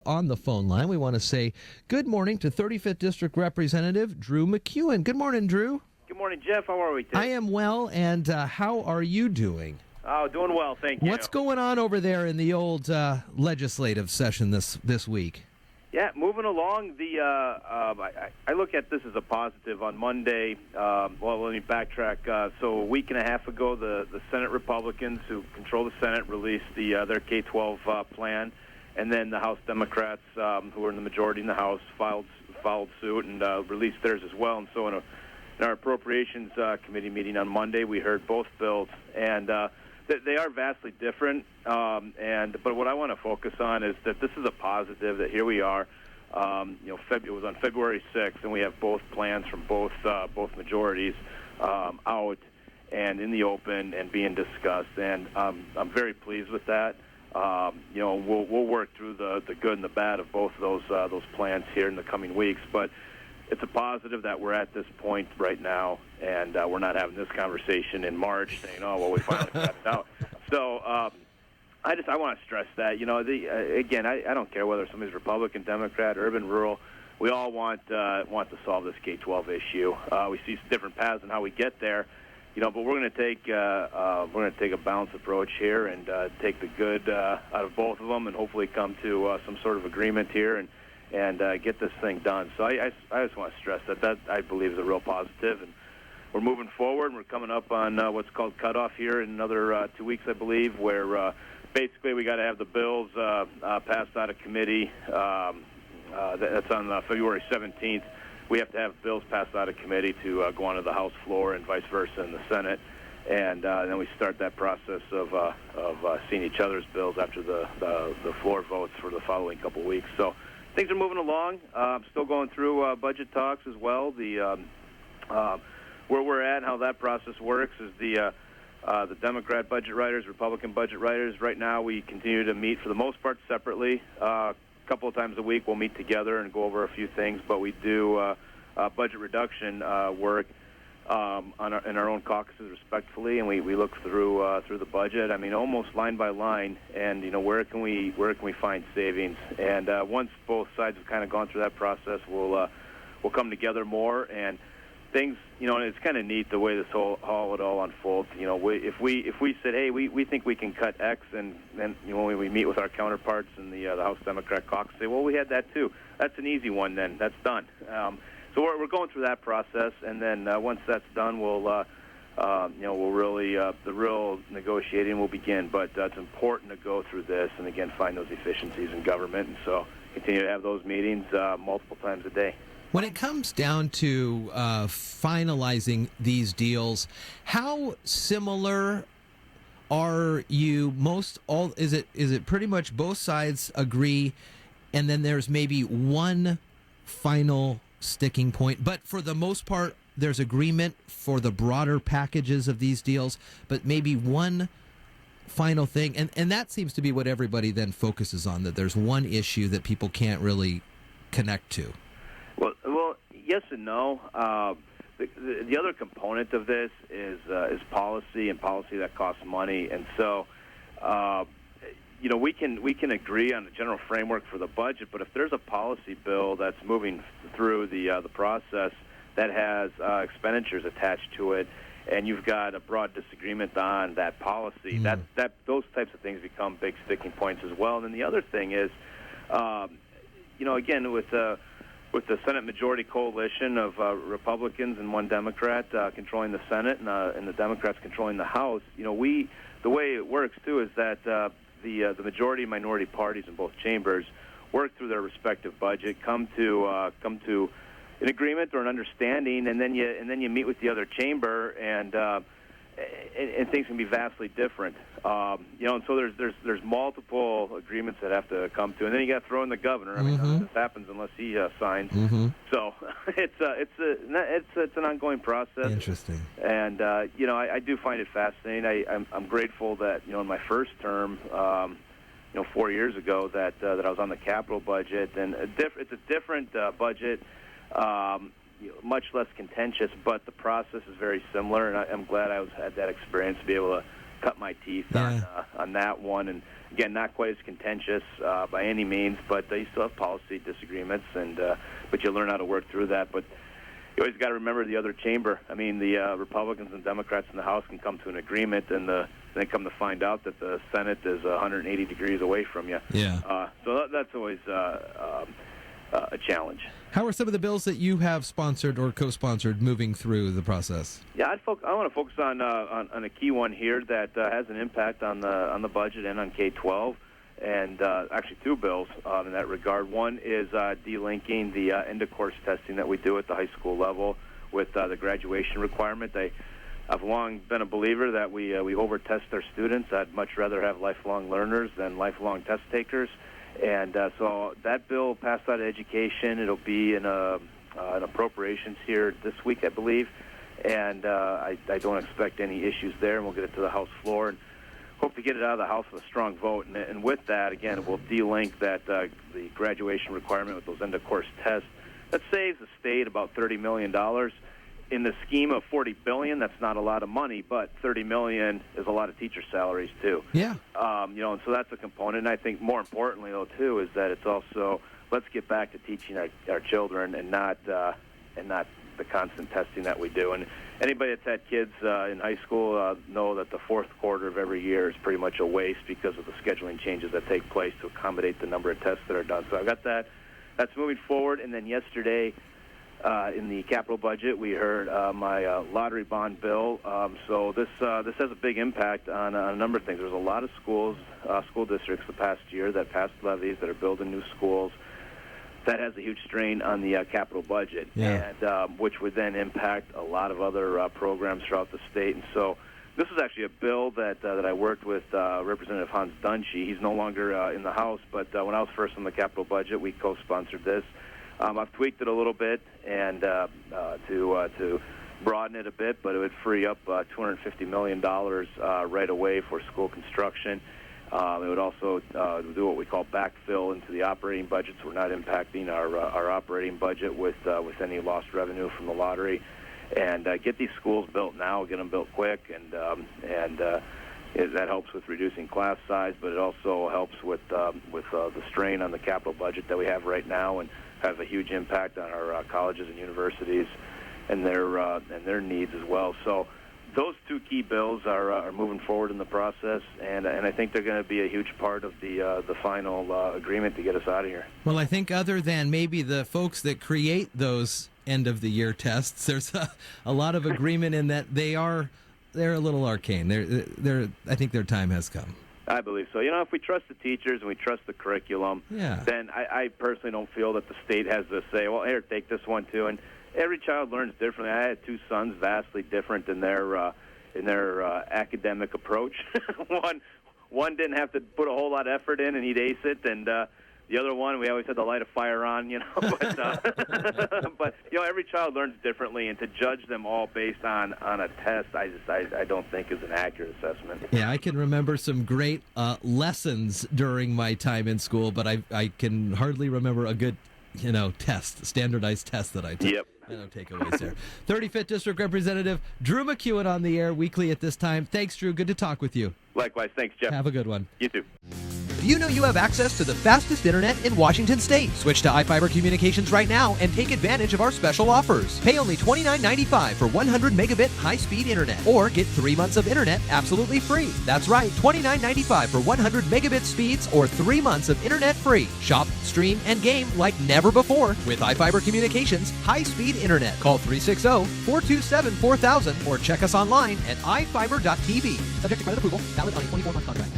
On the phone line, we want to say good morning to 35th District Representative Drew MacEwen. Good morning, Drew. Good morning, Jeff. How are we today? I am well, and how are you doing? Oh, doing well, thank you. What's going on over there in the old legislative session this week? Yeah, moving along. I look at this as a positive. On Monday, well, let me backtrack. So a week and a half ago, the Senate Republicans, who control the Senate, released their K-12 plan. And then the House Democrats, who are in the majority in the House, followed suit and released theirs as well. And so in our Appropriations Committee meeting on Monday, we heard both bills, and they are vastly different. But what I want to focus on is that this is a positive. That here we are. It was on February 6th, and we have both plans from both majorities out and in the open and being discussed. And I'm very pleased with that. We'll work through the good and the bad of both of those plans here in the coming weeks. But it's a positive that we're at this point right now, and we're not having this conversation in March saying, "Oh, well, we finally got it out." So I want to stress that. Again, I don't care whether somebody's Republican, Democrat, urban, rural. We all want to solve this K-12 issue. We see different paths on how we get there. But we're going to take a balanced approach here and take the good out of both of them, and hopefully come to some sort of agreement here and get this thing done. So I just want to stress that I believe is a real positive, and we're moving forward. We're coming up on what's called cutoff here in another 2 weeks, I believe, where basically we got to have the bills passed out of committee. That's on February 17th. We have to have bills passed out of committee to go onto the House floor and vice versa in the Senate. And then we start that process of seeing each other's bills after the floor votes for the following couple weeks. So things are moving along. Still going through budget talks as well. Where we're at and how that process works is the Democrat budget writers, Republican budget writers. Right now we continue to meet for the most part separately. Couple of times a week we'll meet together and go over a few things, but we do budget reduction work in our own caucuses respectfully, and we look through the budget. I mean, almost line by line, and where can we find savings? And once both sides have kind of gone through that process, we'll come together more and things. And it's kind of neat the way how it all unfolds. If we said, hey, we think we can cut X, and then when we meet with our counterparts in the House Democrat caucus, say, well, we had that too. That's an easy one. Then that's done. So we're going through that process, and then once that's done, we'll really the real negotiating will begin. But it's important to go through this and again find those efficiencies in government, and so continue to have those meetings multiple times a day. When it comes down to finalizing these deals, how similar are you? Is it pretty much both sides agree, and then there's maybe one final sticking point? But for the most part, there's agreement for the broader packages of these deals, but maybe one final thing, and that seems to be what everybody then focuses on. That there's one issue that people can't really connect to. Well, yes and no. The other component of this is policy, and policy that costs money. And so, we can agree on the general framework for the budget, but if there's a policy bill that's moving through the process that has expenditures attached to it, and you've got a broad disagreement on that policy, that those types of things become big sticking points as well. And then the other thing is, again, with the Senate majority coalition of Republicans and one Democrat controlling the Senate and the Democrats controlling the House, the way it works too is that the majority and minority parties in both chambers work through their respective budget, come to an agreement or an understanding, and then you meet with the other chamber, and things can be vastly different. And so there's multiple agreements that have to come to, and then you got to throw in the governor. I mean, none of this happens unless he signs. So it's an ongoing process. Interesting. And I do find it fascinating. I'm grateful that in my first term, 4 years ago, that I was on the capital budget, and it's a different budget. Much less contentious, but the process is very similar, and I'm glad I had that experience to be able to cut my teeth Yeah. on that one. And again, not quite as contentious by any means, but you still have policy disagreements, but you learn how to work through that. But you always got to remember the other chamber. I mean, the Republicans and Democrats in the House can come to an agreement, and then come to find out that the Senate is 180 degrees away from you. Yeah. So that's always a challenge. How are some of the bills that you have sponsored or co-sponsored moving through the process? Yeah, I want to focus on a key one here that has an impact on the budget and on K-12, and actually two bills in that regard. One is delinking the end-of-course testing that we do at the high school level with the graduation requirement. I've long been a believer that we over-test our students. I'd much rather have lifelong learners than lifelong test takers. And so that bill passed out of education. It'll be in an appropriations here this week, I believe. And I don't expect any issues there, and we'll get it to the House floor and hope to get it out of the House with a strong vote. And with that, again, it will delink that the graduation requirement with those end-of-course tests. That saves the state about $30 million. In the scheme of $40 billion, that's not a lot of money, but $30 million is a lot of teacher salaries too. Yeah. And so that's a component. And I think more importantly, though, too, is that it's also let's get back to teaching our children and not the constant testing that we do. And anybody that's had kids in high school know that the fourth quarter of every year is pretty much a waste because of the scheduling changes that take place to accommodate the number of tests that are done. So I've got that. That's moving forward. And then yesterday, in the capital budget, we heard my lottery bond bill. So this has a big impact on a number of things. There's a lot of schools, school districts the past year that passed levies that are building new schools. That has a huge strain on the capital budget, Yeah. and which would then impact a lot of other programs throughout the state. And so this is actually a bill that I worked with Representative Hans Dunshee. He's no longer in the House, but when I was first on the capital budget, we co-sponsored this. I've tweaked it a little bit and to broaden it a bit, but it would free up $250 million right away for school construction. It would also do what we call backfill into the operating budget, so we're not impacting our operating budget with any lost revenue from the lottery. And get these schools built now, get them built quick, and that helps with reducing class size, but it also helps with the strain on the capital budget that we have right now, and have a huge impact on our colleges and universities and their needs as well. So those two key bills are moving forward in the process, and I think they're going to be a huge part of the final agreement to get us out of here. Well, I think other than maybe the folks that create those end-of-the-year tests, there's a lot of agreement in that they're a little arcane. I think their time has come. I believe so. If we trust the teachers and we trust the curriculum, then I personally don't feel that the state has to say, well, here, take this one too. And every child learns differently. I had two sons vastly different in their academic approach. One didn't have to put a whole lot of effort in, and he'd ace it, and the other one, we always had to light a fire on, But every child learns differently, and to judge them all based on a test, I don't think is an accurate assessment. Yeah, I can remember some great lessons during my time in school, but I can hardly remember a good, standardized test that I took. Yep. No takeaways there. 35th District Representative Drew MacEwen on the air weekly at this time. Thanks, Drew. Good to talk with you. Likewise. Thanks, Jeff. Have a good one. You too. Do you know you have access to the fastest internet in Washington State? Switch to iFiber Communications right now and take advantage of our special offers. Pay only $29.95 for 100 megabit high-speed internet, or get 3 months of internet absolutely free. That's right, $29.95 for 100 megabit speeds or 3 months of internet free. Shop, stream, and game like never before with iFiber Communications high-speed internet. Call 360-427-4000 or check us online at ifiber.tv. Subject to credit approval, valid on a 24-month contract.